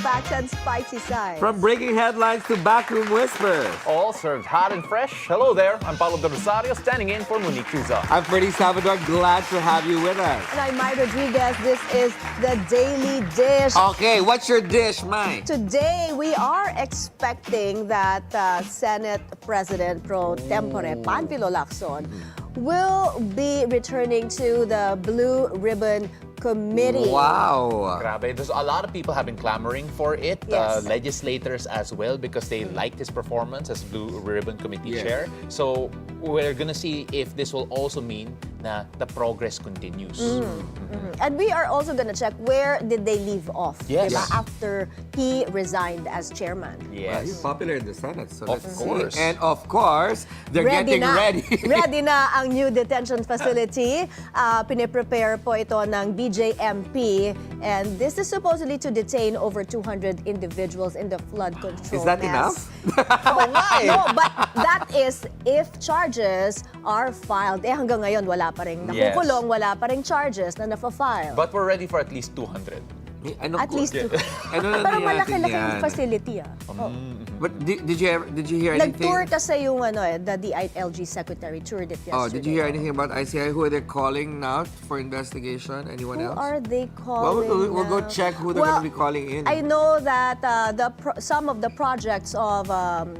facts and spicy sides. From breaking headlines to backroom whispers. All served hot and fresh. Hello there, I'm Paolo del Rosario, standing in for Monique Cuza. I'm Ferdi Salvador, glad to have you with us. And I'm Mai Rodriguez. This is the Daily Dish. Okay, what's your dish, Mai? Today, we are expecting that Senate President pro tempore, Panfilo Lacson, will be returning to the Blue Ribbon Committee. Wow. Grabe, there's a lot of people have been clamoring for it, Yes. legislators as well, because they liked his performance as Blue Ribbon Committee Yes. Chair. So we're gonna see if this will also mean na the progress continues. And we are also gonna check where did they leave off Yes. diba, Yes. after he resigned as chairman. Well, he's Yes. popular in the Senate, so Of let's course. see. And of course, they're getting na. ready. Ready na ang new detention facility. Piniprepare po ito ng BJMP. And this is supposedly to detain over 200 individuals in the flood control Is that mess. enough? No, but that is if charges are filed. Hanggang ngayon, wala pa rin Yes. nakukulong, wala pa rin charges na nafa-file. But we're ready for at least 200. Ano At po? least two. Ano na Pero natin malaki-laki yan? yung facility. Oh. But did you hear anything? Nag-tour kasi yung the DILG secretary toured it yesterday. Oh, did you hear anything about ICI? Who are they calling now for investigation? Anyone Who else? are they Well, calling? we'll go check who they're going to be calling in. I know that some of the projects of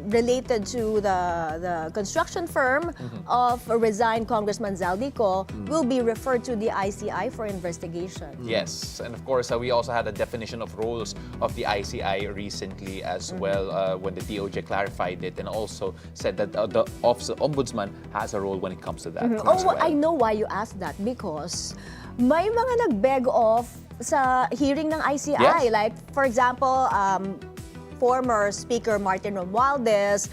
related to the construction firm of resigned Congressman Zaldico will be referred to the ICI for investigation. Yes, and of course, we also had a definition of roles of the ICI recently as well when the DOJ clarified it and also said that the Office of Ombudsman has a role when it comes to that. Oh, as well. I know why you asked that because may mga nag-beg off sa hearing ng ICI. Yes. Like, for example, former Speaker Martin Romualdez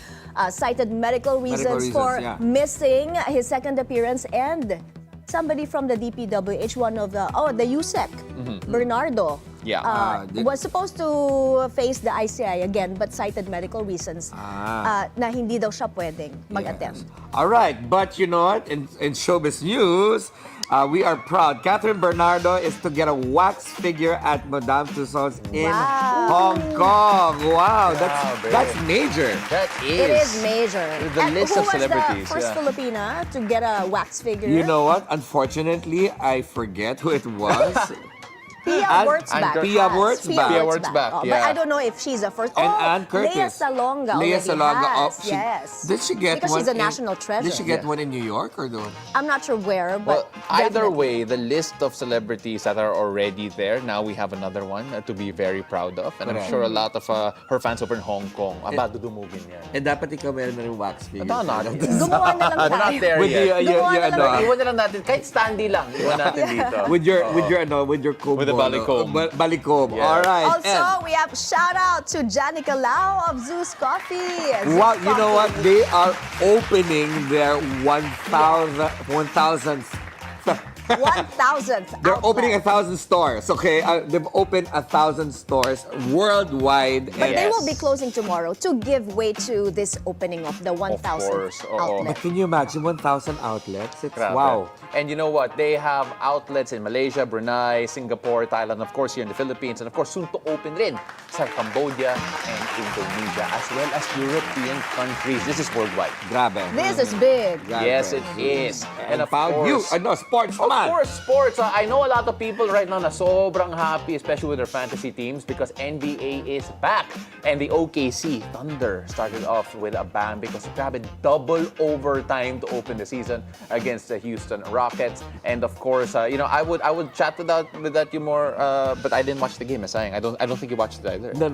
cited medical reasons for yeah. missing his second appearance, and somebody from the DPWH, one of the USEC, Bernardo, Yeah. was supposed to face the ICI again but cited medical reasons na hindi daw siya pwedeng mag-attend. Yes. All right, but you know what? In Showbiz News, we are proud. Catherine Bernardo is to get a wax figure at Madame Tussauds in Wow. Hong Kong. Wow, Grabe. that's major. That It is major. The And list who of was celebrities, the first yeah. Filipina to get a wax figure? You know what? Unfortunately, I forget who it was. Pia Ann- Wurtzbach. Pia has. Wurtzbach. Pia Wurtzbach, But yeah. I don't know if she's the first. And Ann Curtis. Lea Salonga Lea already Salonga. has. Oh, Yes. Did she get because one? she's a in- national treasure. Did she get Yeah. one in New York or no? I'm not sure where, Well, but either definitely. way, the list of celebrities that are already there, now we have another one to be very proud of. And I'm Correct. sure a lot of her fans over in Hong Kong, dudumugin yan. And dapat ikaw meron na rin wax figure. Aba, not yet. Gumawa na lang We're not tayo. there With the, yet. Gumawa na lang tayo. Iwan na lang natin, kahit standy lang, iwan natin dito. with your comb. With the balicomb. Balicomb. Yeah. All right. Also, we have shout out to Janica Lau of Zeus Coffee. Zeus Wow, you know what? Coffee. They are opening their 1,000th. 1,000th They're outlet. opening 1,000 stores. Okay, they've opened 1,000 stores worldwide. But and they will be closing tomorrow to give way to this opening of the 1,000th course, oo. outlet. But can you imagine 1,000 outlets? It's Grabe. wow. And you know what? They have outlets in Malaysia, Brunei, Singapore, Thailand, of course here in the Philippines, and of course soon to open rin sa Cambodia and Indonesia, as well as European countries. This is worldwide. Grabe. This is big. Grabe. Yes, it is. And of found course, you. Sports Of naman. course, sports. I know a lot of people right now na sobrang happy, especially with their fantasy teams, because NBA is back. And the OKC Thunder started off with a bang because grabe, double overtime to open the season against the Houston Rockets. And of course, I would chat with that you more, but I didn't watch the game. Sayang, I don't think you watched it either. No.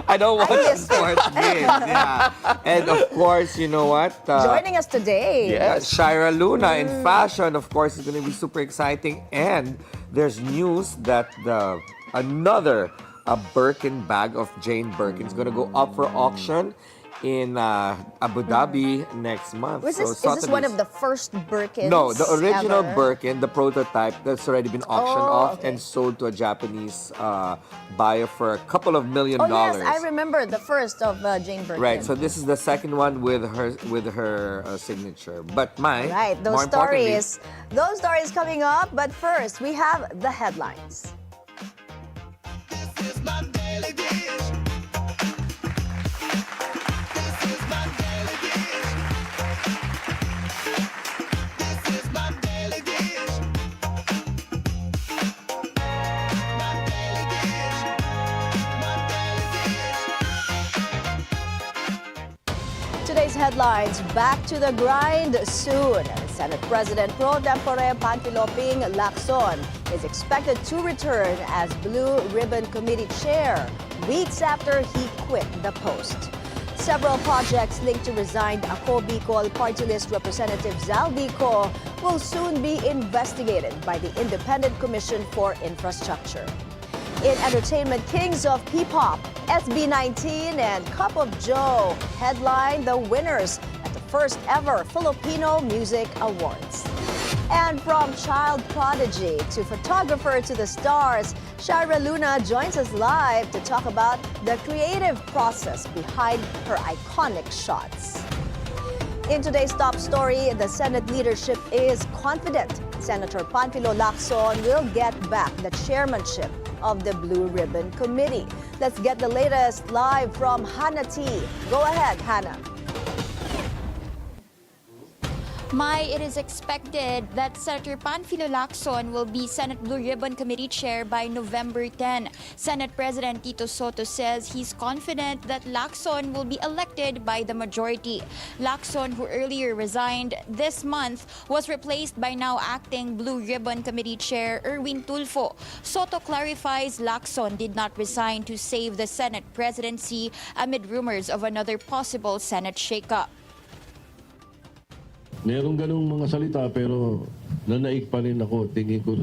I don't watch missed it. sports games. Yeah. And of course, you know what? Joining us today. Yes. Shaira Luna in fashion, of course, is going to be super exciting. And there's news that another Birkin bag of Jane Birkin is going to go up for auction in Abu Dhabi next month. Is this one of the first Birkins? No, the original ever? Birkin, the prototype, that's already been auctioned off okay. and sold to a Japanese buyer for a couple of $1 million. Oh yes, I remember the first of Jane Birkin. Right, so this is the second one with her signature. But Right, more importantly, those stories coming up. But first, we have the headlines. headlines, back to the grind soon. Senate President Pro Tempore Panfilo Ping Lacson is expected to return as Blue Ribbon Committee Chair weeks after he quit the post. Several projects linked to resigned Ako Bicol Party List Representative Zaldico will soon be investigated by the Independent Commission for Infrastructure. In entertainment, kings of P-pop, SB19 and Cup of Joe headline the winners at the first ever Filipino Music Awards. And from child prodigy to photographer to the stars, Shaira Luna joins us live to talk about the creative process behind her iconic shots. In today's top story, the Senate leadership is confident Senator Panfilo Lacson will get back the chairmanship of the Blue Ribbon Committee. Let's get the latest live from Hannah T. Go ahead, Hannah. Mai, it is expected that Senator Panfilo Lacson will be Senate Blue Ribbon Committee Chair by November 10. Senate President Tito Soto says he's confident that Lacson will be elected by the majority. Lacson, who earlier resigned this month, was replaced by now acting Blue Ribbon Committee Chair Erwin Tulfo. Soto clarifies Lacson did not resign to save the Senate presidency amid rumors of another possible Senate shakeup. Merong ganung mga salita pero nanaig pa rin ako, tingin ko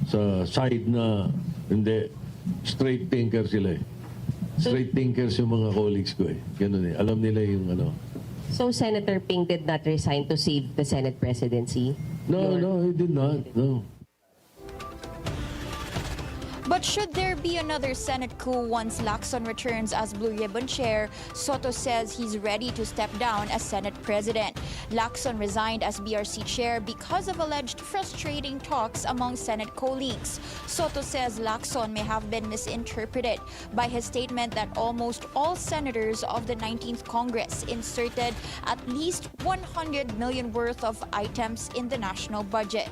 sa side na hindi, straight thinker sila eh. Straight thinkers yung mga colleagues ko eh. Ganun eh. Alam nila yung ano. So Senator Ping did not resign to save the Senate presidency? No, he did not. No. But should there be another Senate coup once Lacson returns as Blue Ribbon Chair, Soto says he's ready to step down as Senate President. Lacson resigned as BRC Chair because of alleged frustrating talks among Senate colleagues. Soto says Lacson may have been misinterpreted by his statement that almost all senators of the 19th Congress inserted at least 100 million worth of items in the national budget.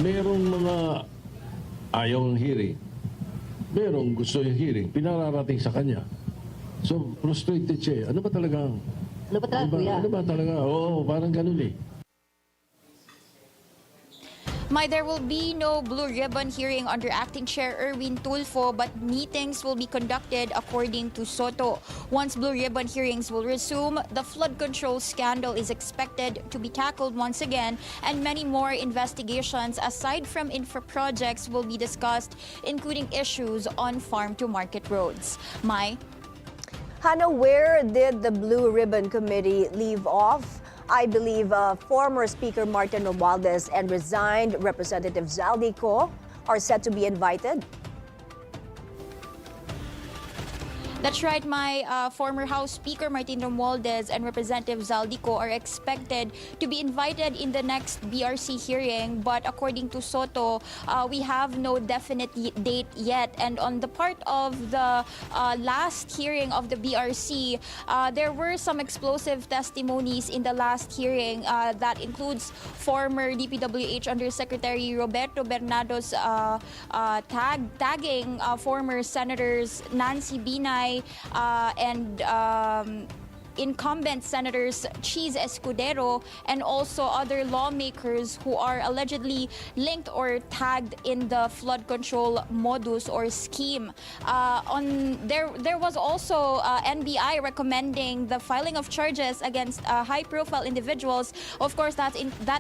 Merong mga ayaw ng hearing. Merong gusto yung hearing. Pinararating sa kanya. So, frustrated siya eh. Ano ba talaga? Ano ba talaga, kuya? Ano ba talaga? Oo, parang ganun eh. Mai, there will be no Blue Ribbon hearing under Acting Chair Erwin Tulfo, but meetings will be conducted according to Soto. Once Blue Ribbon hearings will resume, the flood control scandal is expected to be tackled once again, and many more investigations aside from infra projects will be discussed, including issues on farm-to-market roads. Mai? Hannah, where did the Blue Ribbon Committee leave off? I believe former Speaker Martin Romualdez and resigned Representative Zaldico are set to be invited. That's right, my former House Speaker Martin Romualdez and Representative Zaldico are expected to be invited in the next BRC hearing, but according to Soto, we have no definite date yet. And on the part of the last hearing of the BRC, there were some explosive testimonies in the last hearing that includes former DPWH Undersecretary Roberto Bernado's tagging former Senators Nancy Binay and incumbent Senators Cheese Escudero and also other lawmakers who are allegedly linked or tagged in the flood control modus or scheme. There was also NBI recommending the filing of charges against high-profile individuals. Of course, that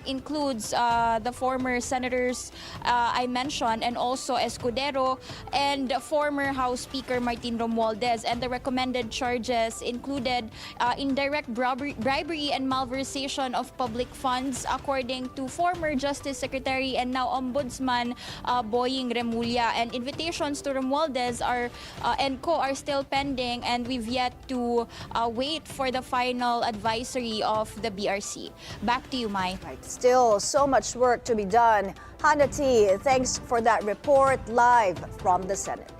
includes the former senators I mentioned, and also Escudero and former House Speaker Martin Romualdez. And the recommended charges included indirect bribery and malversation of public funds, according to former Justice Secretary and now Ombudsman Boying Remulla. And invitations to Romualdez and co are still pending, and we've yet to wait for the final advisory of the BRC. Back to you, Mai. Right. Still so much work to be done. Hannah T, thanks for that report live from the Senate.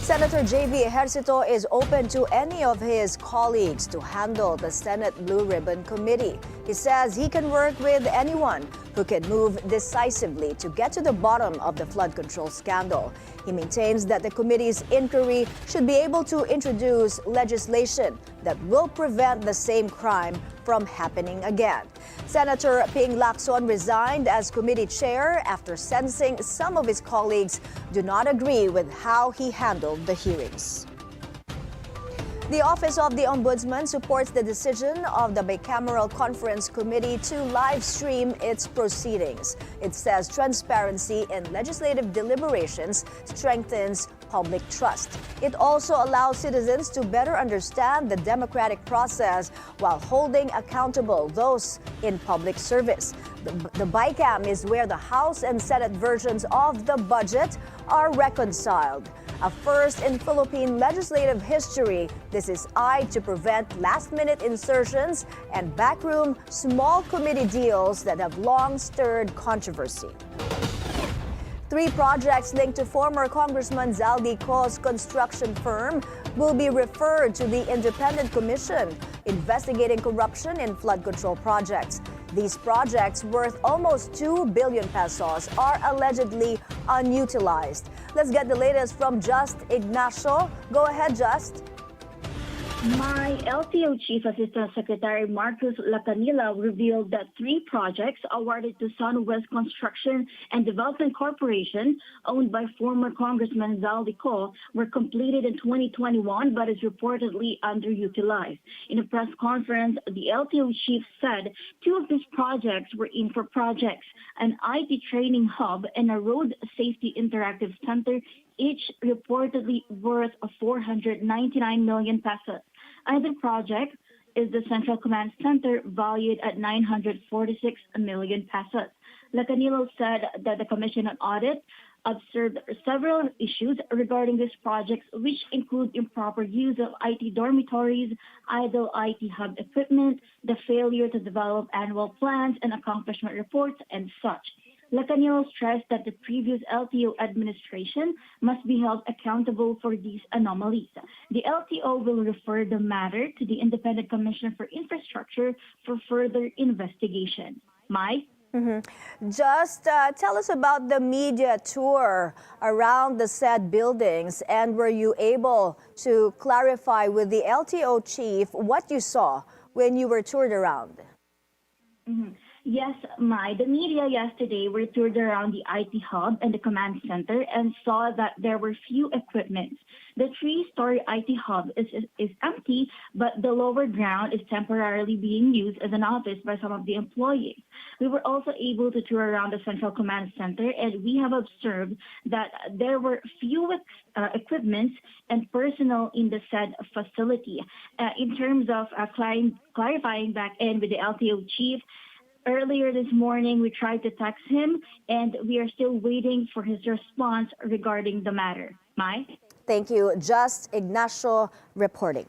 Senator J.V. Ejercito is open to any of his colleagues to handle the Senate Blue Ribbon Committee. He says he can work with anyone who can move decisively to get to the bottom of the flood control scandal. He maintains that the committee's inquiry should be able to introduce legislation that will prevent the same crime from happening again. Senator Ping Lacson resigned as committee chair after sensing some of his colleagues do not agree with how he handled the hearings. The Office of the Ombudsman supports the decision of the Bicameral Conference Committee to live stream its proceedings. It says transparency in legislative deliberations strengthens public trust. It also allows citizens to better understand the democratic process while holding accountable those in public service. The BICAM is where the House and Senate versions of the budget are reconciled. A first in Philippine legislative history, this is eyed to prevent last-minute insertions and backroom small committee deals that have long stirred controversy. 3 projects linked to former Congressman Zaldi Co's construction firm will be referred to the Independent Commission investigating corruption in flood control projects. These projects, worth almost 2 billion pesos, are allegedly unutilized. Let's get the latest from Just Ignacio. Go ahead, Just. My LTO Chief Assistant Secretary Marcus Lacanila revealed that 3 projects awarded to Sunwest Construction and Development Corporation, owned by former Congressman Zaldi Co, were completed in 2021 but is reportedly underutilized. In a press conference, the LTO chief said 2 of these projects were infra projects, an IT training hub and a road safety interactive center, each reportedly worth 499 million pesos. Another project is the Central Command Center, valued at 946 million pesos. Lacanilo said that the Commission on Audit observed several issues regarding these projects, which include improper use of IT dormitories, idle IT hub equipment, the failure to develop annual plans and accomplishment reports, and such. Lacanilo stressed that the previous LTO administration must be held accountable for these anomalies. The LTO will refer the matter to the Independent Commission for Infrastructure for further investigation. Mai? Just tell us about the media tour around the said buildings, and were you able to clarify with the LTO chief what you saw when you were toured around? Yes, Mai. The media yesterday were toured around the IT hub and the command center and saw that there were few equipments. The 3-story IT hub is empty, but the lower ground is temporarily being used as an office by some of the employees. We were also able to tour around the central command center, and we have observed that there were few equipments and personnel in the said facility. In terms of clarifying back in with the LTO chief, earlier this morning, we tried to text him, and we are still waiting for his response regarding the matter. Mai? Thank you. Just Ignacio reporting.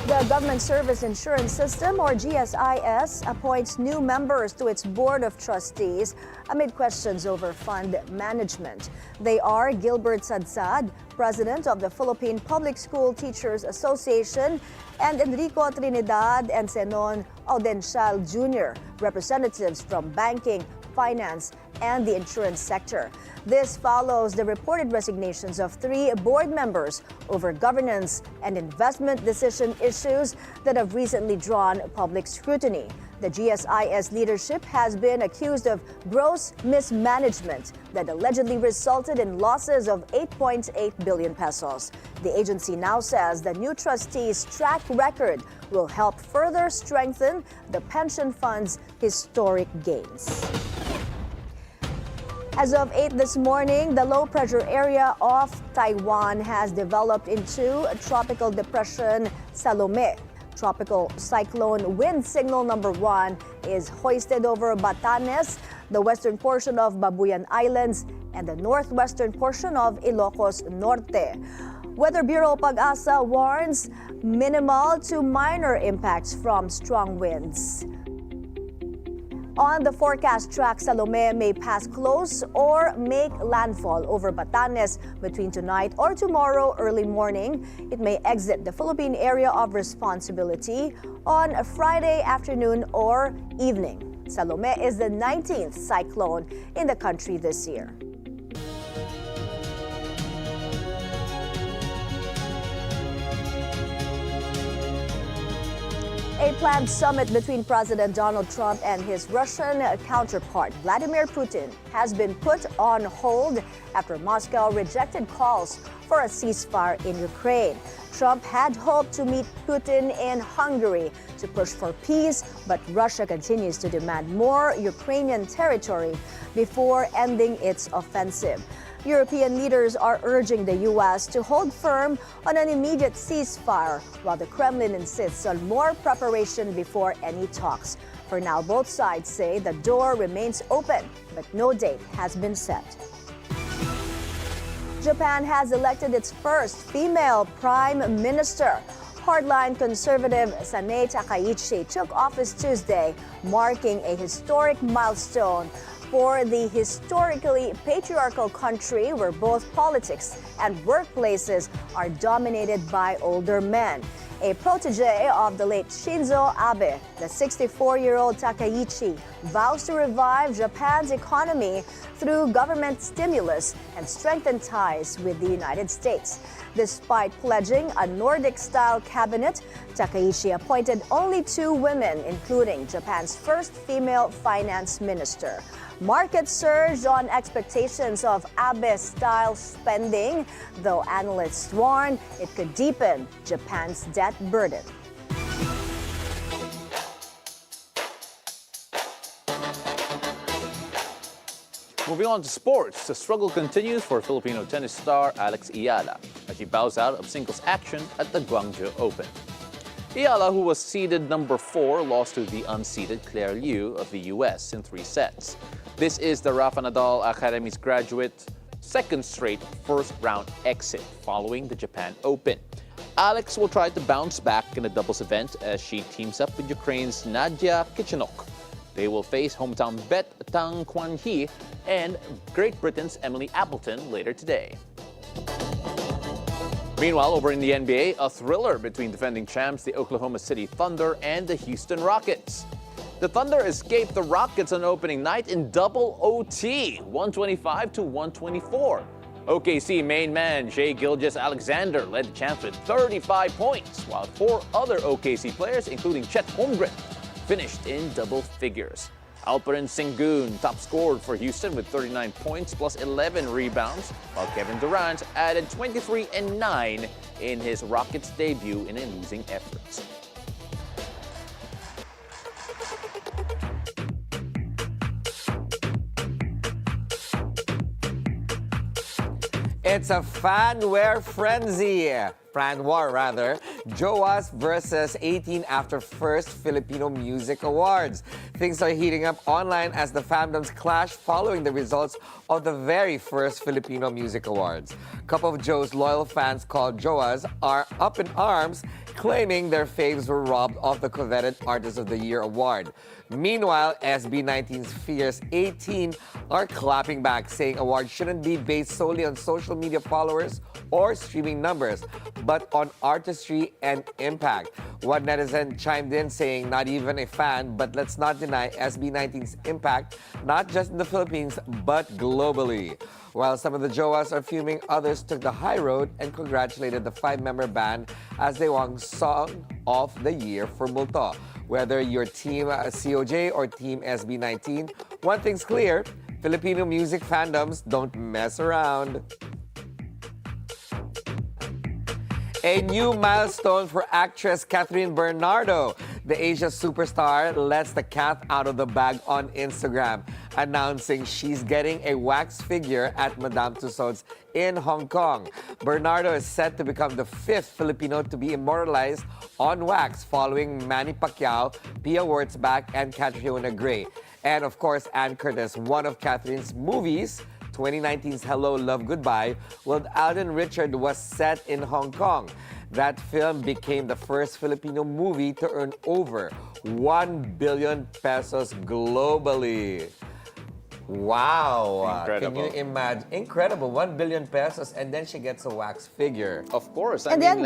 The Government Service Insurance System, or GSIS, appoints new members to its Board of Trustees amid questions over fund management. They are Gilbert Sadsad, President of the Philippine Public School Teachers Association, and Enrico Trinidad and Zenon Audencial Jr., representatives from banking, finance, and the insurance sector. This follows the reported resignations of 3 board members over governance and investment decision issues that have recently drawn public scrutiny. The GSIS leadership has been accused of gross mismanagement that allegedly resulted in losses of 8.8 billion pesos. The agency now says the new trustees' track record will help further strengthen the pension fund's historic gains. As of 8 this morning, the low-pressure area off Taiwan has developed into a tropical depression Salome. Tropical cyclone wind signal number 1 is hoisted over Batanes, the western portion of Babuyan Islands, and the northwestern portion of Ilocos Norte. Weather Bureau Pag-asa warns minimal to minor impacts from strong winds. On the forecast track, Salome may pass close or make landfall over Batanes between tonight or tomorrow early morning. It may exit the Philippine area of responsibility on a Friday afternoon or evening. Salome is the 19th cyclone in the country this year. A planned summit between President Donald Trump and his Russian counterpart, Vladimir Putin, has been put on hold after Moscow rejected calls for a ceasefire in Ukraine. Trump had hoped to meet Putin in Hungary to push for peace, but Russia continues to demand more Ukrainian territory before ending its offensive. European leaders are urging the U.S. to hold firm on an immediate ceasefire, while the Kremlin insists on more preparation before any talks. For now, both sides say the door remains open, but no date has been set. Japan has elected its first female prime minister. Hardline conservative Sanae Takaichi took office Tuesday, marking a historic milestone for the historically patriarchal country where both politics and workplaces are dominated by older men. A protege of the late Shinzo Abe, the 64-year-old Takaichi vows to revive Japan's economy through government stimulus and strengthen ties with the United States. Despite pledging a Nordic-style cabinet, Takaichi appointed only 2 women, including Japan's first female finance minister. Markets surged on expectations of Abe-style spending, though analysts warn it could deepen Japan's debt burden. Moving on to sports, the struggle continues for Filipino tennis star Alex Eala as she bows out of singles action at the Guangzhou Open. Eala, who was seeded number 4, lost to the unseeded Claire Liu of the U.S. in 3 sets. This is the Rafa Nadal Academy's graduate second straight first-round exit following the Japan Open. Alex will try to bounce back in the doubles event as she teams up with Ukraine's Nadia Kichenok. They will face hometown Bet Tang Kwan Hee and Great Britain's Emily Appleton later today. Meanwhile, over in the NBA, a thriller between defending champs the Oklahoma City Thunder and the Houston Rockets. The Thunder escaped the Rockets on opening night in double OT, 125 to 124. OKC main man Shai Gilgeous-Alexander led the champs with 35 points, while 4 other OKC players, including Chet Holmgren, finished in double figures. Alperen Sengun top scored for Houston with 39 points plus 11 rebounds, while Kevin Durant added 23 and 9 in his Rockets debut in a losing effort. It's a fan-wear frenzy. Fan war, rather. Jowas versus 18 after first Filipino Music Awards. Things are heating up online as the fandoms clash following the results of the very first Filipino Music Awards. Couple of Joe's loyal fans called Jowas are up in arms, claiming their faves were robbed of the coveted Artist of the Year award. Meanwhile, SB19's fierce 18 are clapping back, saying awards shouldn't be based solely on social media followers or streaming numbers, but on artistry and impact. One netizen chimed in saying, not even a fan, but let's not deny SB19's impact, not just in the Philippines, but globally. While some of the Jowas are fuming, others took the high road and congratulated the 5-member band as they won Song of the Year for Multo. Whether you're Team COJ or Team SB19, one thing's clear, Filipino music fandoms don't mess around. A new milestone for actress Catherine Bernardo. The Asia superstar lets the cat out of the bag on Instagram, announcing she's getting a wax figure at Madame Tussauds in Hong Kong. Bernardo is set to become the 5th Filipino to be immortalized on wax, following Manny Pacquiao, Pia Wurtzbach, and Catriona Gray. And of course, Ann Curtis, one of Catherine's movies, 2019's Hello, Love, Goodbye, with Alden Richard, was set in Hong Kong. That film became the first Filipino movie to earn over 1 billion pesos globally. Wow! Incredible. Can you imagine? Incredible, 1 billion pesos, and then she gets a wax figure. Of course, And then-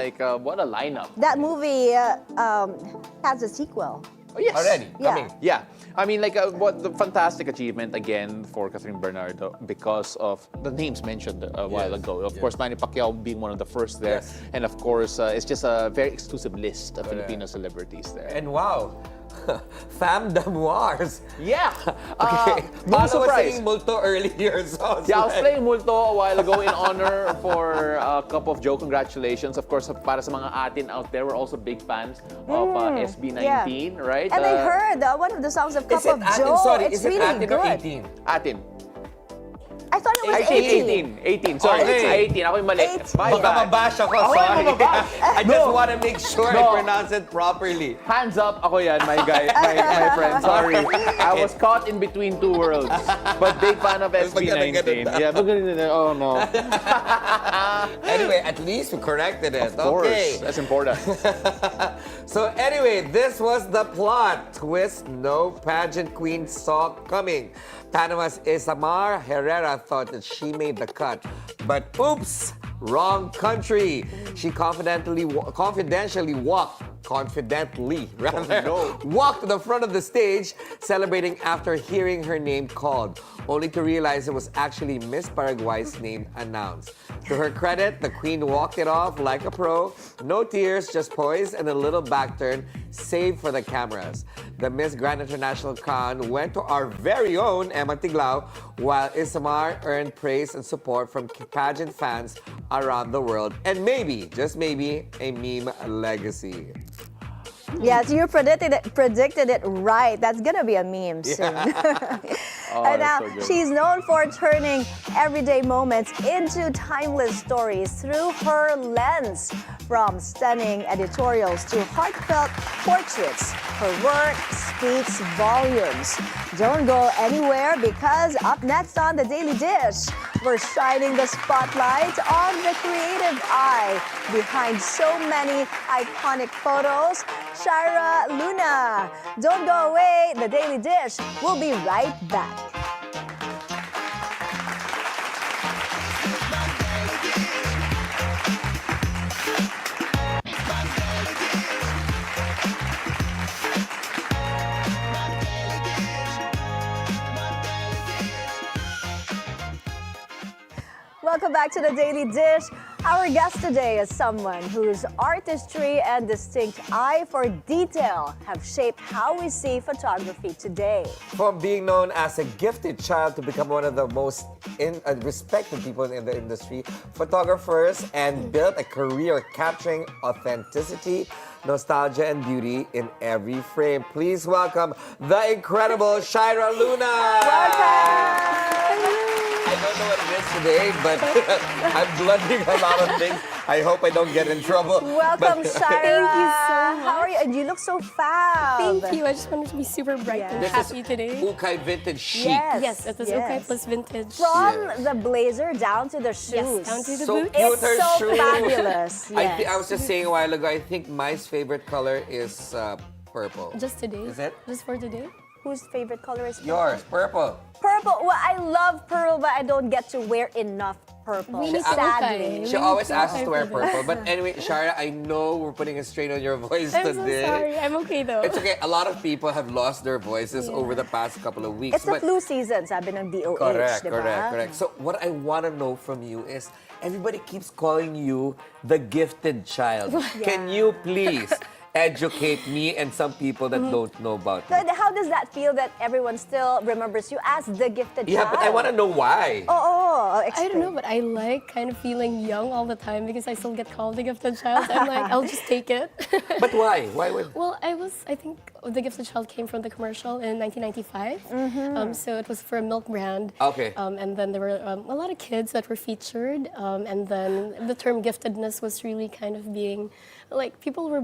what a lineup. That movie has a sequel. Oh, yes. Already, Yeah. coming. Yeah, I mean, like, what the fantastic achievement again for Catherine Bernardo because of the names mentioned a while ago. Of course, Manny Pacquiao being one of the first there, Yes. and of course, it's just a very exclusive list of Filipino celebrities there. And wow, fam d'amours. Yeah, Okay, no Paolo was surprise. saying multo earlier, so Yeah, I was playing multo a while ago in honor for Cup of Joe. Congratulations. Of course, para sa mga atin out there, we're also big fans of SB19, right? And I heard one of the songs of Cup Is it of Atin? Joe. Sorry, it's is it really Atin good. or 18? Atin. I thought it was 18. 18. Sorry, Okay. 18. Ako yung mali. 18. My Baka bad. mabash ako, Ako yung sorry. mababash. I just No. want to make sure I No. pronounce it properly. Hands up, ako yan, my guy, my friend. Sorry. I was caught in between two worlds. But big fan of SB19. Yeah, but oh no. Anyway, at least we corrected it. Of course, Okay. that's important. So anyway, this was the plot twist no pageant queen saw coming. Panama's Isamar Herrera thought that she made the cut, but oops, wrong country. She confidently walked to the front of the stage, celebrating after hearing her name called, only to realize it was actually Miss Paraguay's name announced. To her credit, the queen walked it off like a pro. No tears, just poise and a little back turn, save for the cameras. The Miss Grand International crown went to our very own Emma Tiglao, while Isamar earned praise and support from pageant fans around the world, and maybe, just maybe, a meme legacy. Yes, you predicted it right. That's gonna be a meme soon. And now, that's so good. she's known for turning everyday moments into timeless stories through her lens. From stunning editorials to heartfelt portraits, her work speaks volumes. Don't go anywhere because up next on The Daily Dish, we're shining the spotlight on the creative eye behind so many iconic photos, Shaira Luna. Don't go away, The Daily Dish. We'll be right back. Welcome back to The Daily Dish. Our guest today is someone whose artistry and distinct eye for detail have shaped how we see photography today. From being known as a gifted child to become one of the most respected people in the industry, photographers, and built a career capturing authenticity, nostalgia, and beauty in every frame. Please welcome the incredible Shaira Luna. Welcome! I don't know what it is today, but I'm blending a lot of things. I hope I don't get in trouble. Welcome, Shaira. Thank you so much. How are you? And you look so fab. Thank you. I just wanted to be super bright and This happy is today. Ukay Vintage Chic. Yes, it was okay plus vintage. From the blazer down to the shoes. Yes, down to the So boots. cute, It's her so shoes. fabulous. I was just saying a while ago, I think my favorite color is purple. Just today. Is it? Just for today. Whose favorite color is purple? Yours, purple. Purple. Well, I love purple, but I don't get to wear enough purple. We need sadly. to She We always need to asks us to wear for this. purple. But anyway, Shaira, I know we're putting a strain on your voice I'm so today. sorry. I'm okay though. It's okay. A lot of people have lost their voices over the past couple of weeks. It's the flu season, sabi ng DOH, Correct, diba? correct. So what I want to know from you is, everybody keeps calling you the gifted child. Can you please educate me and some people that don't know about So it? how does that feel that everyone still remembers you as the gifted Yeah, child? but I want to know why. Oh, I explain. don't know, but I like kind of feeling young all the time because I still get called the gifted child. I'm like, I'll just take it. But why? Why would... Well, I think the gifted child came from the commercial in 1995. So it was for a milk brand. Okay. And then there were a lot of kids that were featured. And then the term giftedness was really kind of being, like, people were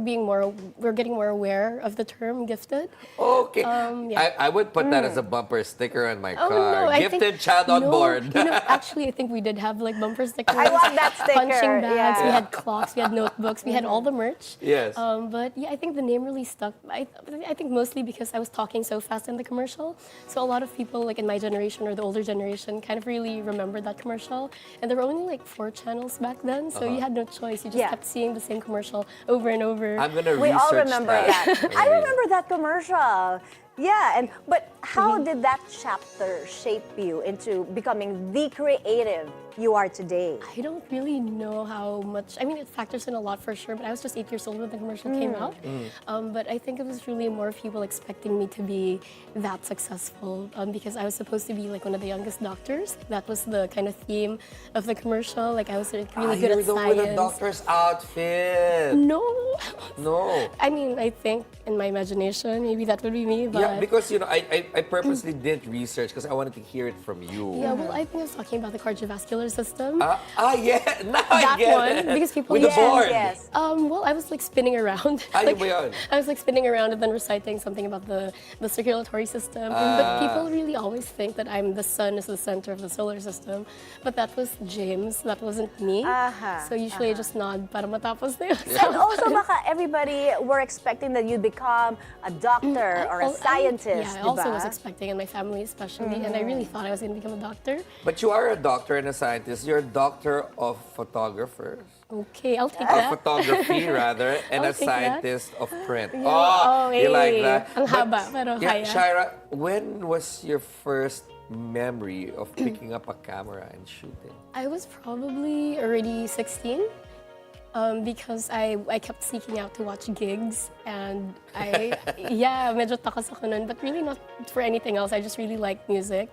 getting more aware of the term gifted. Okay. Yeah. I would put that as a bumper sticker on my car. No, I Gifted think, child on no, board. Actually, I think we did have like bumper stickers. I want that sticker, Punching bags. yeah. We had clocks. We had notebooks. We had all the merch. Yes. But yeah, I think the name really stuck. I think mostly because I was talking so fast in the commercial. So a lot of people like in my generation or the older generation kind of really remember that commercial. And there were only like 4 channels back then, so you had no choice. You just Yeah. kept seeing the same commercial over and over. I'm gonna We all research remember that. that. I remember that commercial. Yeah, but how did that chapter shape you into becoming the creative you are today? I don't really know how much. I mean, it factors in a lot for sure. But I was just 8 years old when the commercial came out. But I think it was really more of people expecting me to be that successful because I was supposed to be like one of the youngest doctors. That was the kind of theme of the commercial. Like I was like, really good You're at the one science. with the doctor's outfit. No. No. I mean, I think in my imagination, maybe that would be me. But Yeah, because I purposely didn't research because I wanted to hear it from you. yeah, well, I think I was talking about the cardiovascular system. Yeah. Now That I get one, it. because people with the use- board. Yes. Well, I was like spinning around. Yun Like, ba yun? I was like spinning around and then reciting something about the circulatory system. But people really always think that I'm the sun is the center of the solar system. But that was James. That wasn't me. So usually I just nod para matapos na yun. And also, baka everybody were expecting that you'd become a doctor or a scientist, Yeah, I also diba? was expecting, and my family especially. And I really thought I was going to become a doctor. But you are a doctor and a scientist. You're a doctor of photographers. Okay, I'll take Of that. photography, rather, and I'll a take that. scientist of print. Oh, you like eh. that? Ang haba, pero yeah, kaya. Shaira, when was your first memory of picking up a camera and shooting? I was probably already 16 because I kept seeking out to watch gigs and yeah, medyo takas ako nun, but really not for anything else. I just really liked music.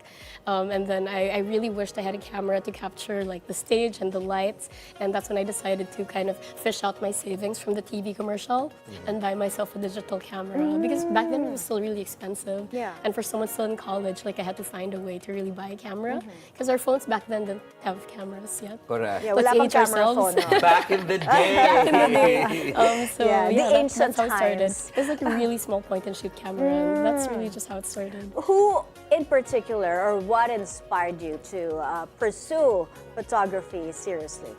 And then I really wished I had a camera to capture like the stage and the lights. And that's when I decided to kind of fish out my savings from the TV commercial and buy myself a digital camera. Because back then it was still really expensive. Yeah. And for someone still in college, like I had to find a way to really buy a camera. Because our phones back then didn't have cameras yet. Correct. Yeah, Let's wala pang age camera ourselves. phone. No? Back in the day. So Yeah, the ancient that's how it started. times. It's like a really small point and shoot camera. And that's really just how it started. Who in particular or what inspired you to pursue photography seriously?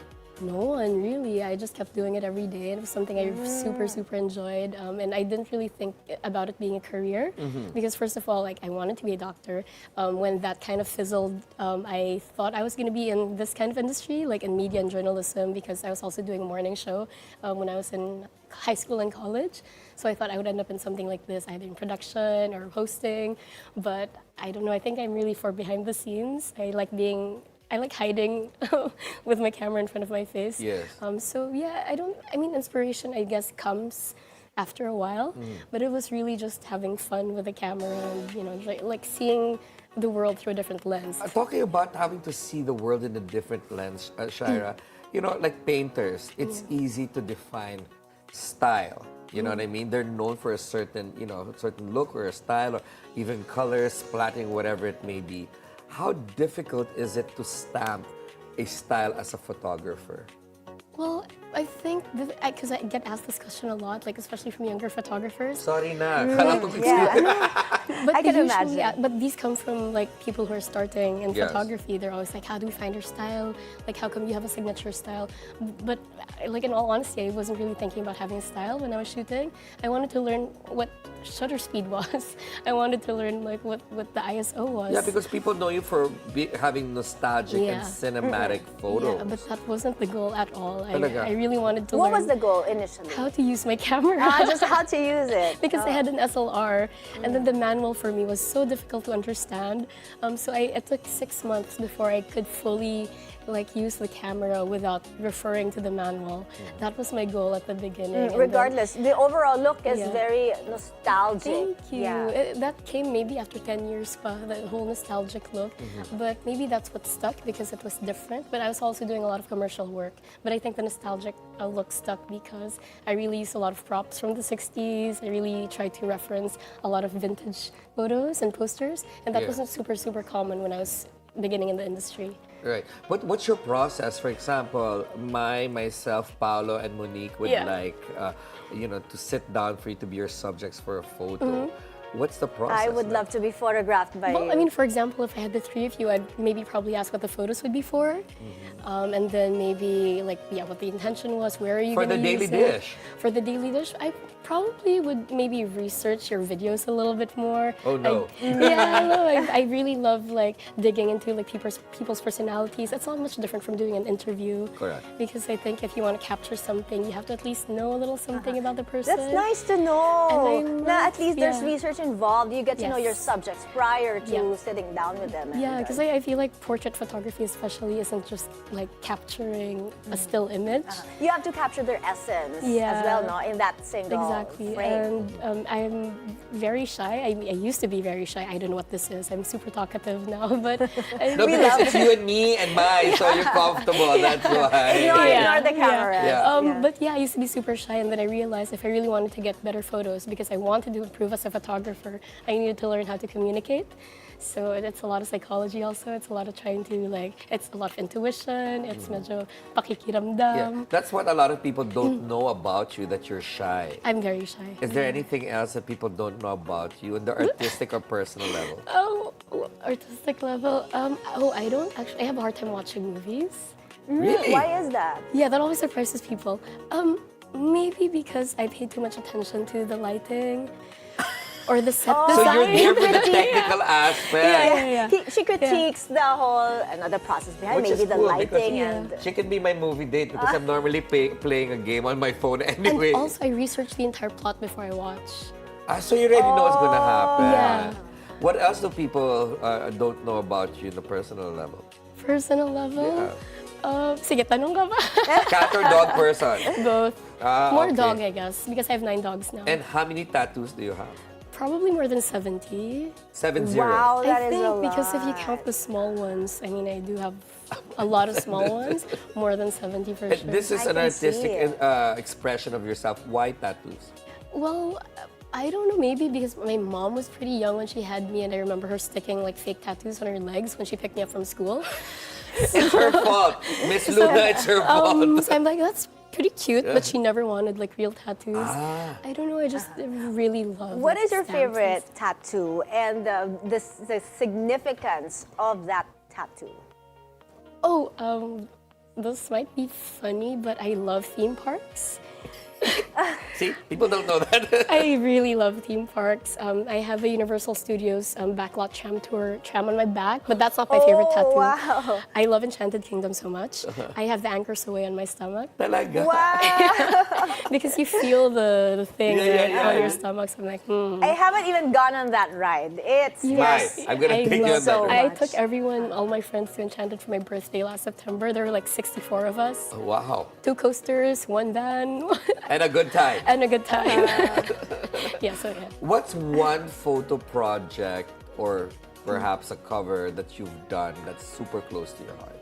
No one really. I just kept doing it every day. And it was something I super enjoyed. And I didn't really think about it being a career because first of all, like I wanted to be a doctor. When that kind of fizzled, I thought I was going to be in this kind of industry, like in media and journalism, because I was also doing a morning show when I was in high school and college. So I thought I would end up in something like this, either in production or hosting. But I don't know. I think I'm really for behind the scenes. I like hiding with my camera in front of my face. Yes. So yeah, I mean, inspiration, I guess, comes after a while, but it was really just having fun with the camera and, you know, like seeing the world through a different lens. Talking about having to see the world in a different lens, Shaira, you know, like painters, it's easy to define style. You know what I mean? They're known for a certain, you know, certain look or a style or even colors, splatting, whatever it may be. How difficult is it to stamp a style as a photographer? Well, I think, because I get asked this question a lot, like especially from younger photographers. Sorry na. Kala ko But I can usually, imagine. But these come from like people who are starting in Yes. photography. They're always like, how do we find our style? Like, how come you have a signature style? But like in all honesty, I wasn't really thinking about having a style when I was shooting. I wanted to learn what shutter speed was. I wanted to learn like what the ISO was. Yeah, because people know you for having nostalgic and cinematic photos. Yeah, but that wasn't the goal at all. Talaga? I really wanted to What learn was the goal initially? how to use my camera. Just how to use it. Because I had an SLR, and then the manual for me was so difficult to understand. So it took 6 months before I could fully like use the camera without referring to the manual. That was my goal at the beginning. and then- Regardless, the overall look is Yeah. very nostalgic. Thank you. Yeah. That came maybe after 10 years pa, the whole nostalgic look. But maybe that's what stuck because it was different. But I was also doing a lot of commercial work. But I think the nostalgic look stuck because I really used a lot of props from the 60s. I really tried to reference a lot of vintage photos and posters. And that Yeah. wasn't super common when I was beginning in the industry. Right. But what's your process? For example, myself, Paolo, and Monique would Yeah. like, you know, to sit down for you to be your subjects for a photo. What's the process? I would love to be photographed by Well, you. I mean, for example, if I had the three of you, I'd maybe probably ask what the photos would be for, and then maybe like what the intention was. Where are you For going the to use daily it? dish. For the daily dish, I probably would maybe research your videos a little bit more. Oh, no. I really love like digging into like people's personalities. It's not much different from doing an interview. Correct. Because I think if you want to capture something, you have to at least know a little something about the person. That's nice to know. And I Na love- at least there's yeah. research involved. You get to know your Yes. subjects prior to Yeah. sitting down with them. and, Yeah, because I feel like portrait photography especially isn't just like capturing a still image. you have to capture their essence as Yeah. well, no, in that single Exactly, frame. and I'm very shy. I used to be very shy. I don't know what this is. I'm super talkative now, but No, because it's you and me and Mai, so you're comfortable. That's why. Ignore the camera. Yeah. But yeah, I used to be super shy, and then I realized if I really wanted to get better photos, because I wanted to improve as a photographer, I needed to learn how to communicate. So it's a lot of psychology also. It's a lot of trying to it's a lot of intuition. It's medyo pakikiramdam. Yeah. That's what a lot of people don't know about you, that you're shy. I'm very shy. Is there anything else that people don't know about you on the artistic or personal level? Oh, artistic level. I don't actually. I have a hard time watching movies. Really? Why is that? Yeah, that always surprises people. Maybe because I pay too much attention to the lighting or the set So design. you're there for the technical aspect. Yeah. She critiques the whole the process behind Which maybe is the cool lighting because and she can be my movie date because I'm normally playing a game on my phone anyway. And also, I research the entire plot before I watch. So you already know what's gonna happen. Yeah. What else do people don't know about you on the personal level? Personal level? Sige, tanong ka ba? Cat or dog person? Both. More Okay. dog, I guess, because I have 9 dogs now. And how many tattoos do you have? Probably more than 70. 70. wow, that I is think a lot. because if you count the small ones, I mean, I do have a lot of small ones, more than 70 for And sure. this is I an can see artistic it. expression of yourself. Why tattoos? Well, I don't know, maybe because my mom was pretty young when she had me, and I remember her sticking like fake tattoos on her legs when she picked me up from school. It's her fault. Miss Luna, it's her fault. So I'm like, that's pretty cute, but she never wanted like real tattoos. I don't know, I just really love What like, is your stamps and favorite tattoo and the significance of that tattoo? Oh, this might be funny, but I love theme parks. See, people don't know that. I really love theme parks. I have a Universal Studios backlot tram on my back, but that's not my favorite tattoo. Wow. I love Enchanted Kingdom so much. I have the anchors away on my stomach Talaga. because you feel the thing Yeah. on your stomach. So I'm like, I haven't even gone on that ride. It's Mai, just I'm gonna take you on that. so ride. I much. took all my friends to Enchanted for my birthday last September. There were like 64 of us. Wow. 2 coasters, 1 van, And a good time. and a good time. Yeah. What's one photo project or perhaps a cover that you've done that's super close to your heart?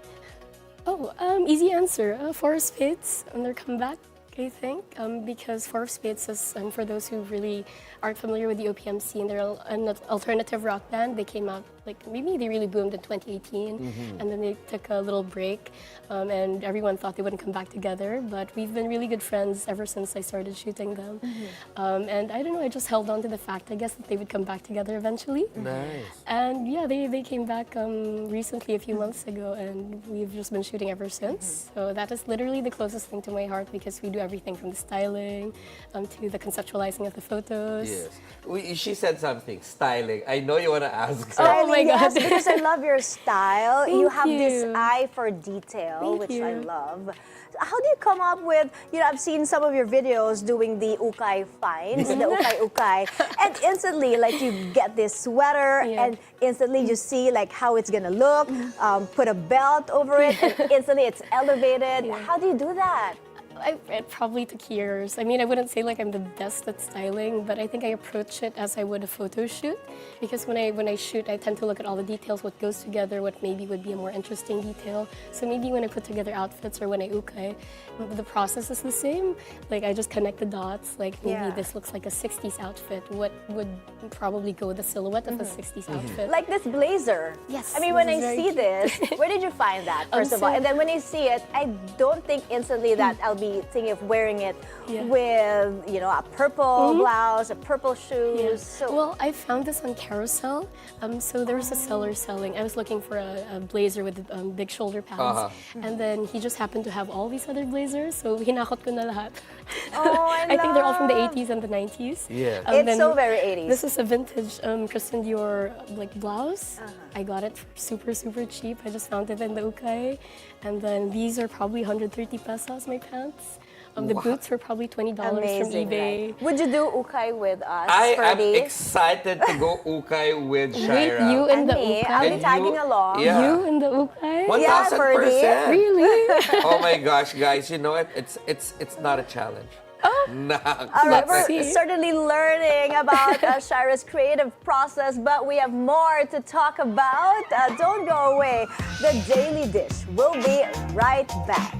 Easy answer. Forest Spades on their comeback, I think, because Forest Spades is, for those who really aren't familiar with the OPM scene, they're an alternative rock band. They came out, maybe they really boomed in 2018, and then they took a little break, and everyone thought they wouldn't come back together, but we've been really good friends ever since I started shooting them. And I don't know, I just held on to the fact, I guess, that they would come back together eventually. Nice. And yeah, they came back recently, a few months ago, and we've just been shooting ever since. So that is literally the closest thing to my heart because we do everything from the styling to the conceptualizing of the photos. Yes. She said something, styling. I know you want to ask. Oh my yes, God. because I love your style. You Thank have this you. eye for detail, Thank which I you. love. How do you come up with, I've seen some of your videos doing the ukay finds, the ukay, and instantly, you get this sweater, and instantly you see, how it's gonna look, put a belt over it, and instantly it's elevated. How do you do that? It probably took years. I mean, I wouldn't say I'm the best at styling, but I think I approach it as I would a photo shoot. Because when I shoot, I tend to look at all the details, what goes together, what maybe would be a more interesting detail. So maybe when I put together outfits or when I ukay, the process is the same. I just connect the dots. Maybe this looks like a 60s outfit. What would probably go with the silhouette of a 60s outfit? Like this blazer. Yes, I mean, this when is I very see cute. this, where did you find that, first of all? so- And then when I see it, I don't think instantly that I'll be be thinking of wearing it Yeah. with, a purple blouse, a purple shoes. Yeah. So Well, I found this on Carousel. So there was a seller selling. I was looking for a blazer with big shoulder pads, and then he just happened to have all these other blazers. So hinakot ko na lahat. Oh, I think they're all from the 80s and the 90s. Yeah. It's then so very 80s. This is a vintage Christian Dior blouse. I got it for super cheap. I just found it in the ukay. And then these are probably 130 pesos, my pants. The boots were probably $20 from Amazing, eBay. right? Would you do ukay with us, I am Ferdi? excited to go ukay with Wait, Shaira. you in And the me, ukay? I'll be And tagging you- along. Yeah. You in the ukay? 1,000%. Really? Oh my gosh, guys, you know what? It's not a challenge. Nah. All right, Let's we're see. certainly learning about Shaira's creative process, but we have more to talk about. Don't go away. The Daily Dish will be right back.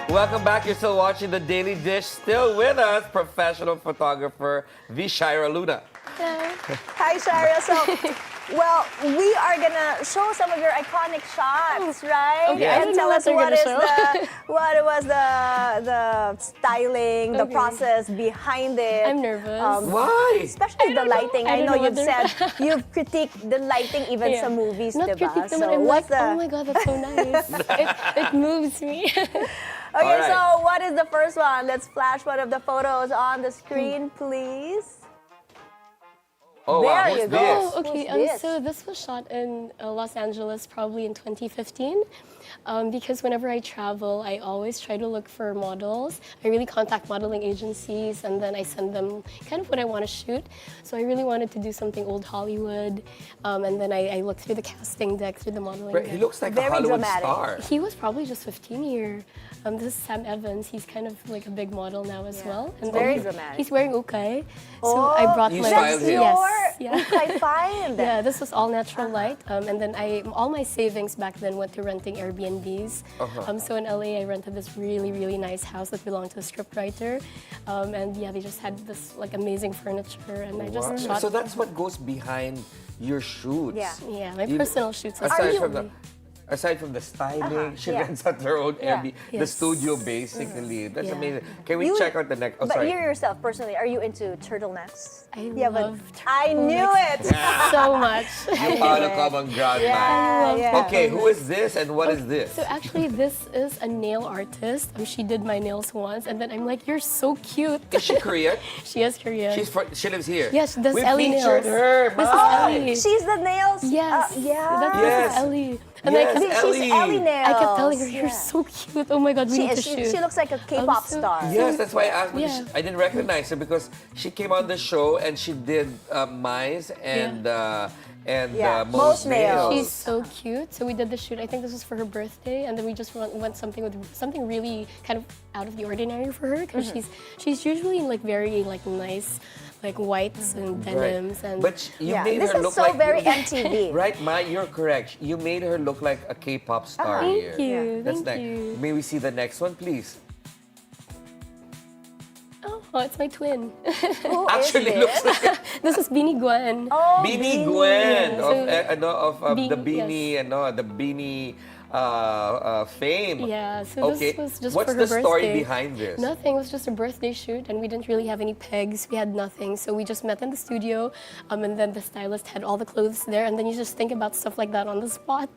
Welcome back. You're still watching The Daily Dish. Still with us, professional photographer, Shaira Luna. Hi, Shaira. So, well, we are gonna show some of your iconic shots, right? Okay, I And don't tell know us what what they're is gonna what was the styling, the Okay. process behind it. I'm nervous. Why? Especially the lighting. I I don't know know you've what said they're- you've critiqued the lighting even Yeah. some movies, Not diba? critique naman. So I'm what's like, oh my god, that's so nice. it moves me. Okay, All right. so what is the first one? Let's flash one of the photos on the screen, please. Oh, wow. There Who's you go. this? Oh, okay. Who's this? So this was shot in Los Angeles, probably in 2015. Because whenever I travel, I always try to look for models. I really contact modeling agencies, and then I send them kind of what I want to shoot. So I really wanted to do something old Hollywood, and then I looked through the casting deck, through the modeling Right, deck. he looks like Very a Hollywood dramatic. star. He was probably just 15 here. This is Sam Evans. He's kind of like a big model now as well. And Very then dramatic. He's wearing ukay. So I brought You my styled him. yes, Your yeah. ukay find. Yeah, this was all natural light, and then all my savings back then went to renting Airbnbs. So in LA, I rented this really nice house that belonged to a scriptwriter, and yeah, they just had this like amazing furniture, and I just Wow. shot. So that's what goes behind your shoots. Yeah. Yeah, my You- personal shoots. Aside from the styling, she yeah. rents out her own Yeah. Airbnb, the Yes. studio basically. That's Yeah. amazing. Can we You- check out the next? Oh, But sorry. you yourself, personally, are you into turtlenecks? I You have a- love I knew it! so much. You Paolo Common Grandma. Yeah, yeah. Okay, who is this and what is this? So actually, this is a nail artist. She did my nails once, and then I'm like, "You're so cute." Is she Korean? She is Korean. She lives here. Yes, that's we Ellie featured Nails. her. This is Bye. Ellie. She's the nails. Yes. Yeah. That's Yes. This is Ellie. And Yes, I kept, She's Ellie Nails. I kept telling her, "You're Yeah. so cute. Oh my god, we She, need to is, shoot." she looks like a K-pop so- star. Yes, that's why I asked. Yeah. I didn't recognize her because she came on the show and she did Mai's and Yeah, Most Most Nails. She's so cute. So we did the shoot. I think this was for her birthday, and then we just went something really kind of out of the ordinary for her because she's usually like very like nice, like whites and denims and. But you Yeah, made this her is look so like very MTV. Right, Ma, you're correct. You made her look like a K-pop star Thank here. you. That's Thank nice. you. May we see the next one, please? Oh, it's my twin. Who Actually, is looks this? like This is Beanie Gwen. Oh, Beanie Gwen So, of the Beanie, Beanie, the Beanie fame. Yeah, so Okay. this was just What's for her the story birthday. behind this? Nothing. It was just a birthday shoot, and we didn't really have any pegs. We had nothing, so we just met in the studio, and then the stylist had all the clothes there, and then you just think about stuff like that on the spot.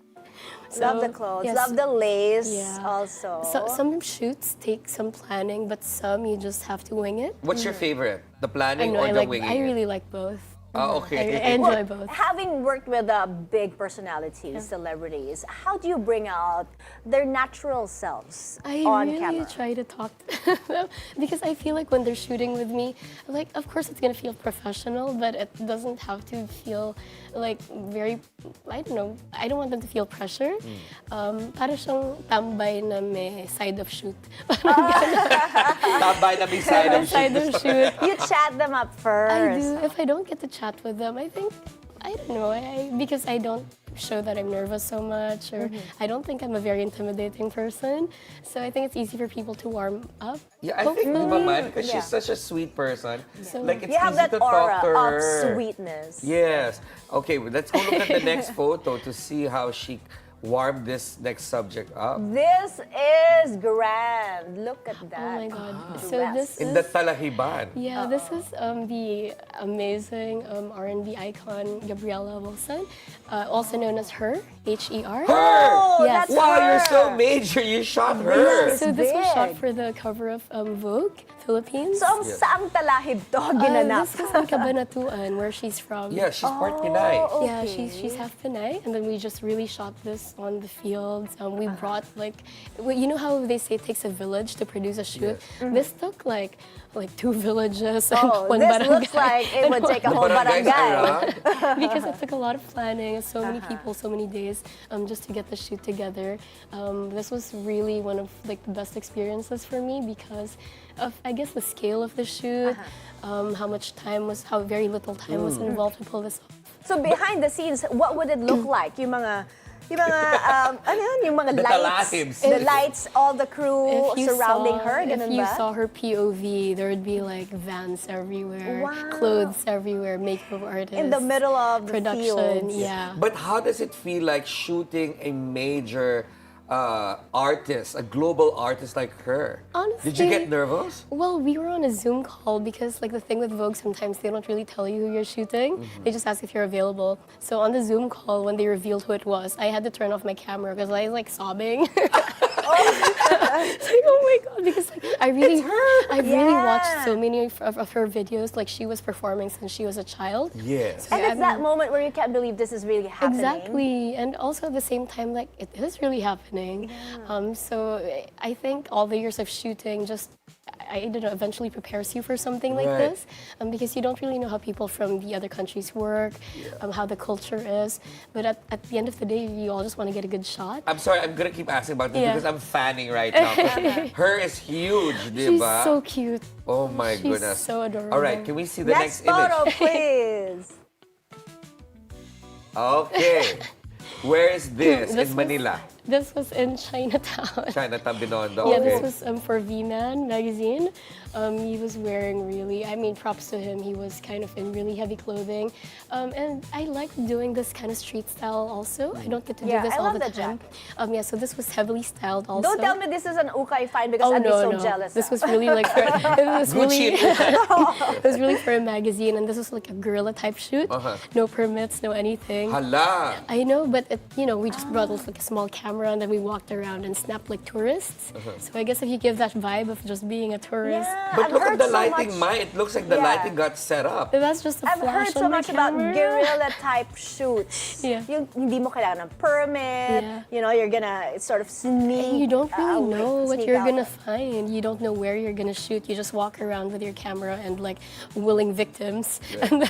Love the So, clothes, yes. love the lace Yeah. also. So some shoots take some planning, but some you just have to wing it. What's your favorite? The I planning know. or I the like. winging? I it? really like both. Oh, I okay. enjoy both. Having worked with big personalities, celebrities, how do you bring out their natural selves I on really camera? try to talk to them because I feel like when they're shooting with me, like of course it's gonna feel professional, but it doesn't have to feel like very. I don't know. I don't want them to feel pressure. Para siyang tambay na may side of shoot. Tabay na beside of Side of shoot. You chat them up first. I do. If I don't get to chat with them, I think I don't know. Because I don't show that I'm nervous so much, or I don't think I'm a very intimidating person. So I think it's easy for people to warm up. Yeah, I think hopefully. naman, because she's such a sweet person. So- Like, it's You have easy that to aura talk to of her. sweetness. Yes. Okay, well, let's go look at the next photo to see how she warmed this next subject up. This is grand. Look at Oh that. my God. So Dress. this In is... the talahiban. Yeah, this is the amazing R&B icon Gabriella Wilson, also known as Her, H-E-R. Her! Oh, Yes. that's Wow, you're her. so major. You shot her. So this was shot big. for the cover of Vogue Philippines. So, saang talahib to ginanap? This was in Cabanatuan, where she's from. Yeah, she's part Pinay. Yeah, she's half Pinay, and then we just really shot this on the fields. We brought you know how they say it takes a village to produce a shoot. This took like 2 villages and one this barangay. looks like it would take a whole Barangays barangay. around. Because it took a lot of planning, so many people, so many days, just to get the shoot together. This was really one of the best experiences for me because of, I guess, the scale of the shoot, how very little time was involved to pull this off. So behind the scenes, what would it look like? Yung mga ano yun? Yung mga The lights, talahibs. the lights, all the crew If you surrounding saw- her, ganun If you ba? saw her POV, there would be like vans everywhere, Wow. clothes everywhere, makeup artists. In the middle of the production, fields. yeah. But how does it feel like shooting a major artist, a global artist like her? Honestly, Did you get nervous? Well, we were on a Zoom call because the thing with Vogue, sometimes they don't really tell you who you're shooting. They just ask if you're available. So on the Zoom call, when they revealed who it was, I had to turn off my camera because I was sobbing. It's like, oh my God, because I really watched so many of her videos. Like, she was performing since she was a child. Yes. And it's that moment where you can't believe this is really happening. Exactly, and also at the same time, it is really happening. So I think all the years of shooting I don't know, eventually prepares you for something like Right. this, because you don't really know how people from the other countries work, how the culture is. But at the end of the day, you all just want to get a good shot. I'm sorry, I'm gonna keep asking about this Yeah. because I'm fanning right now. 'Cause her is huge, She's diba? so cute. Oh my She's goodness. so adorable. All right, can we see the Next next photo, image? please. Okay. Where is this? This In was- Manila. This was in Chinatown. Chinatown, Binondo. Yeah, Okay. this was for V-Man magazine. He was wearing props to him. He was kind of in really heavy clothing. And I like doing this kind of street style also. I don't get to do Yeah, this I all love the that time. So this was heavily styled also. Don't tell me this is an ukay fine because Oh, I'd be no, so no. jealous. This was really Gucci. it was really for a magazine, and this was like a guerrilla type shoot. No permits, no anything. Hala. I know, but we just brought like a small camera and then we walked around and snapped like tourists. So I guess if you give that vibe of just being a tourist, Yeah, But I've look at heard the so lighting, much- Mai. It looks like the Yeah. lighting got set up. that's just a I've flash heard so on my much about camera. guerrilla type shoots. Yeah. Yung hindi mo kailangan ng permit. Yeah. You're gonna sort of sneak. And you don't really know what sneak you're out. gonna find. You don't know where you're gonna shoot. You just walk around with your camera and willing victims, and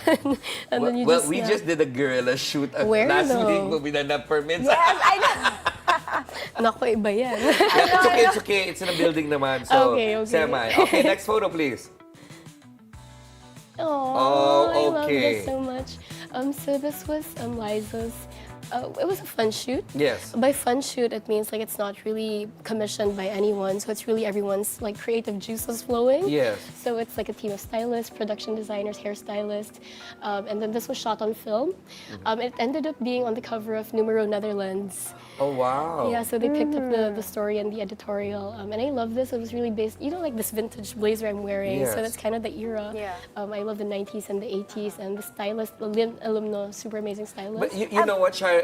then you Well, just we just did a guerrilla shoot Where last though? week, but we didn't have permits. Yes, I know. Naku, iba yan. Yeah, it's okay. It's in a building naman. So, Okay. semi. Okay, next photo, please. Oh, I love okay. this so much. So this was Liza's. It was a fun shoot. Yes. By fun shoot, it means it's not really commissioned by anyone, so it's really everyone's creative juices flowing. Yes. So it's like a team of stylists, production designers, hairstylists, and then this was shot on film. It ended up being on the cover of Numero Netherlands. Oh, wow. Yeah, so they picked up the story and the editorial, and I love this. It was really based, like this vintage blazer I'm wearing. Yes. So that's kind of the era. Yeah. I love the 90s and the 80s, and the stylist, the Lynn Alumno, super amazing stylist. But you know what, Shai?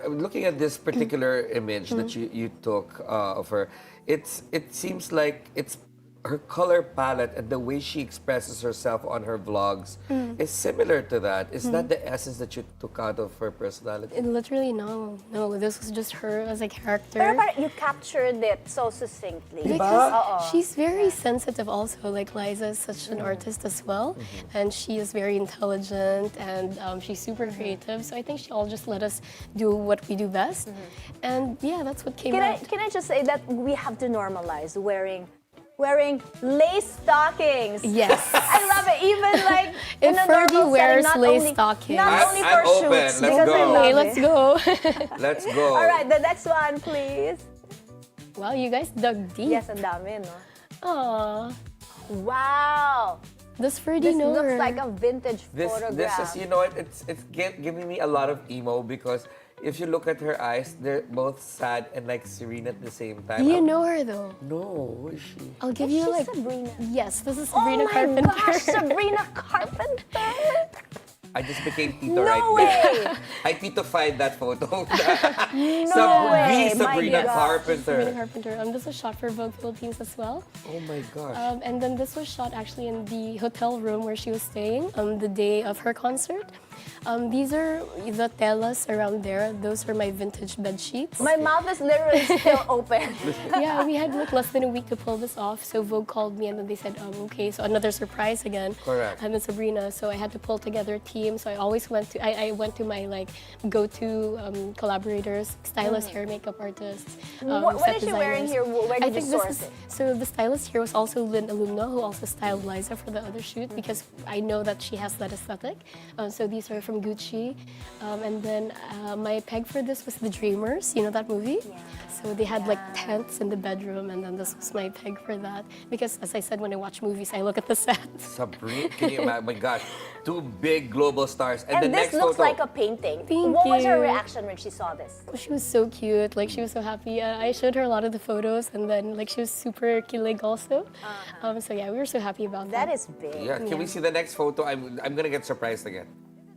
Looking at this particular image that you took of her, it seems like it's her color palette and the way she expresses herself on her vlogs is similar to that. Is that the essence that you took out of her personality? Literally, no. This was just her as a character. Pero parang you captured it so succinctly. Because she's very sensitive also, like Liza is such an artist as well, and she is very intelligent, and she's super creative, so I think she all just let us do what we do best, and yeah, that's what came out. Can I just say that we have to normalize wearing wearing lace stockings. Yes. I love it. Even like If in a Ferdi normal wears setting, lace stockings. not only for I'm open. shoots, Let's because go. I love Okay, it. let's go. Let's go. All right, the next one, please. Wow, you guys dug deep. Yes, ang dami, no? Aw. Wow. Does Ferdi This know looks her? like a vintage This photograph. is, you know, it's giving me a lot of emo because if you look at her eyes, they're both sad and like serene at the same time. You know her though. No, who is she? I'll give Is you she like. Sabrina? Yes, this is Oh Sabrina my Carpenter. gosh, Sabrina Carpenter! I just became Tito No right way! there. I Tito-fied that photo. No The way! Sabrina My gosh. Carpenter. Sabrina Carpenter. This was shot for Vogue Philippines as well. Oh my gosh. And then this was shot actually in the hotel room where she was staying the day of her concert. These are the telas around there. Those are my vintage bed sheets. My mouth is literally still open. Yeah, we had like less than a week to pull this off. So Vogue called me and then they said, okay, so another surprise again. Correct. I'm in Sabrina, so I had to pull together a team. So I always went to, I went to my like go-to collaborators, stylists, hair makeup artists. What set is she wearing designers. here? Where I did you think this source is, it? so the stylist here was also Lynn Alumna, who also styled Liza for the other shoot because I know that she has that aesthetic. So these are from Gucci. And then my peg for this was The Dreamers, you know that movie? Yeah. So they had like tents in the bedroom and then this was my peg for that. Because as I said, when I watch movies, I look at the set. Sabrina, can you imagine? Oh my gosh, two big global stars. And, the And this next looks photo. like a painting. Thank What was her you. reaction when she saw this? She was so cute, like she was so happy. I showed her a lot of the photos and then like she was super kilig also. So yeah, we were so happy about that. That is big. Yeah, can we see the next photo? I'm gonna get surprised again.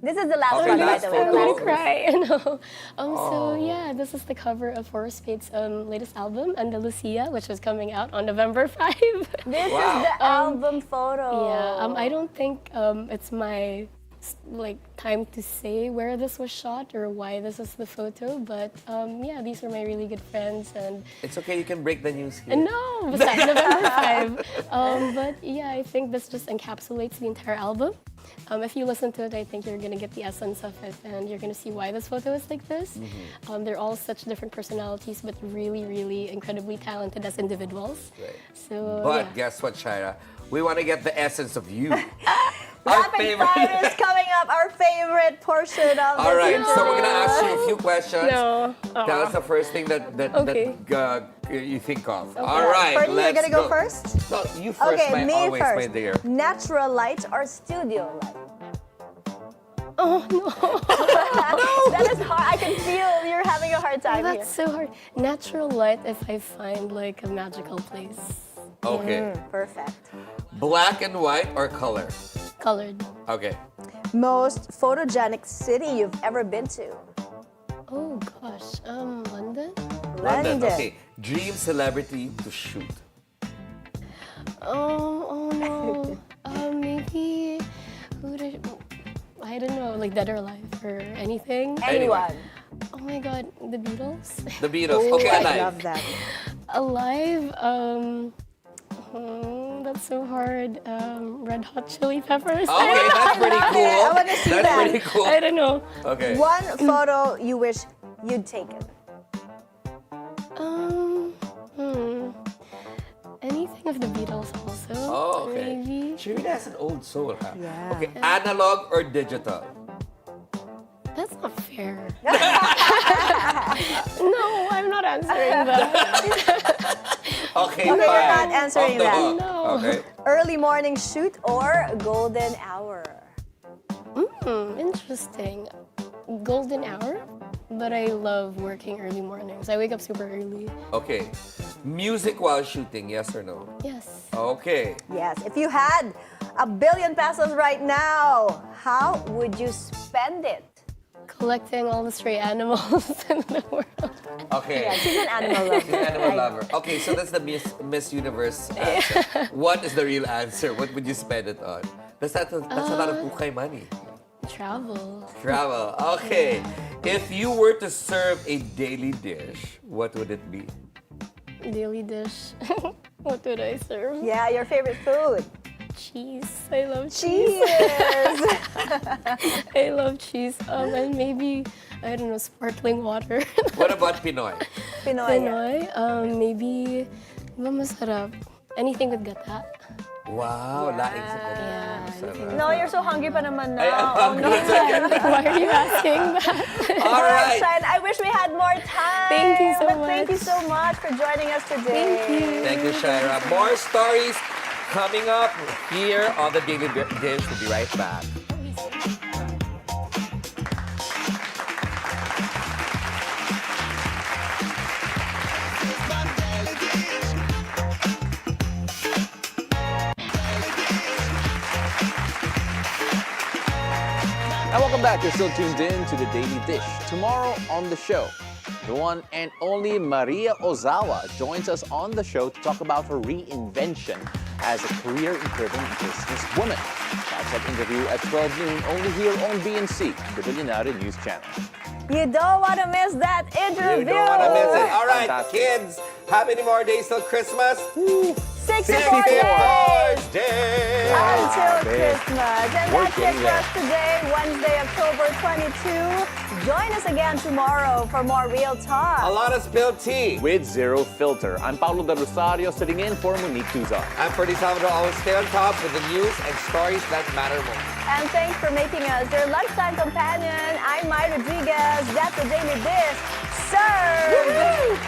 This is the last Okay, one, by last the way. photo. I'm gonna Oh. cry, you know. So yeah, this is the cover of Forrest Spade's latest album, Andalusia, which was coming out on November 5. This Wow. is the album photo. Yeah, I don't think it's my like time to say where this was shot or why this is the photo, but yeah, these are my really good friends and It's okay, you can break the news here. no, besides November 5. But yeah, I think this just encapsulates the entire album. If you listen to it, I think you're gonna get the essence of it and you're gonna see why this photo is like this. They're all such different personalities, but really, really incredibly talented as individuals. Right. So But yeah. guess what, Shaira? We want to get the essence of you. Rapid fire is coming up, our favorite portion of All this right, so we're interview. gonna ask you a few questions. No. Tell us the first thing that Okay. you think of. All right, Ferdi, let's you're gonna go first? No, you first, Okay, me always, first. my dear. Natural light or studio light? Oh no. That is hard. I can feel you're having a hard time That's here. so hard. Natural light if I find like a magical place. Okay. Perfect. Black and white or color? Colored. Okay. Most photogenic city you've ever been to? Oh gosh. London? London. Okay. Dream celebrity to shoot. Oh no. Maybe who did I don't know, like Dead or Alive or anything. Anyone. Oh my god, the Beatles? The Beatles. Ooh, Okay, I alive. love that. Alive, that's so hard. Red Hot Chili Peppers. Okay, that's pretty cool. I wanna see That's that. pretty cool. I don't know. Okay. One photo you wish you'd taken. Anything of the Beatles also. Oh, okay. Maybe. Sharina has an old soul, huh? Yeah. Okay, analog or digital? That's not fair. No, I'm not answering that. Okay, Okay, fine. you're not answering Off the that. hook. No. Okay. Early morning shoot or golden hour? Interesting. Golden hour, but I love working early mornings. I wake up super early. Okay. Music while shooting, yes or no? Yes. Okay. Yes. If you had ₱1 billion right now, how would you spend it? Collecting all the stray animals in the world. Okay. Yeah, she's an animal lover. She's an animal lover. Okay, so that's the Miss Universe answer. What is the real answer? What would you spend it on? That's a lot of ukay money. Travel. Travel. Okay. If you were to serve a daily dish, what would it be? Daily dish. What would I serve? Yeah, your favorite food. Cheese. I love cheese. Cheers. I love cheese. And maybe, I don't know, sparkling water. What about Pinoy? Pinoy. Pinoy. Maybe, diba masarap? Anything with gata. Wow, laing sa ganun. Yeah, Sarap. No, you're so hungry pa naman now. Ay, I'm hungry. Why are you asking that? All right. Shine, I wish we had more time. Thank you so but much. Thank you so much for joining us today. Thank you. Thank you, Shaira. More stories coming up here on the Daily Dish. We'll be right back. And welcome back. You're still tuned in to the Daily Dish. Tomorrow on the show, the one and only Maria Ozawa joins us on the show to talk about her reinvention as a career-driven businesswoman. That's that interview at 12 noon, only here on BNC, the Bilyonaryo News Channel. You don't want to miss that interview. You don't want to miss it. All right, Fantastic. kids, how many more days till Christmas? 64 days days. until Grabe. Christmas. And We're that's it getting for there. us today, Wednesday, October 22. Join us again tomorrow for more Real Talk. A lot of spilled tea. With Zero Filter. I'm Paolo del Rosario, sitting in for Monique Tuzon. I'm Ferdi Salvador. Always stay on top with the news and stories that matter most. And thanks for making us your lunchtime companion. I'm Mai Rodriguez. That's the Daily Dish. Serve!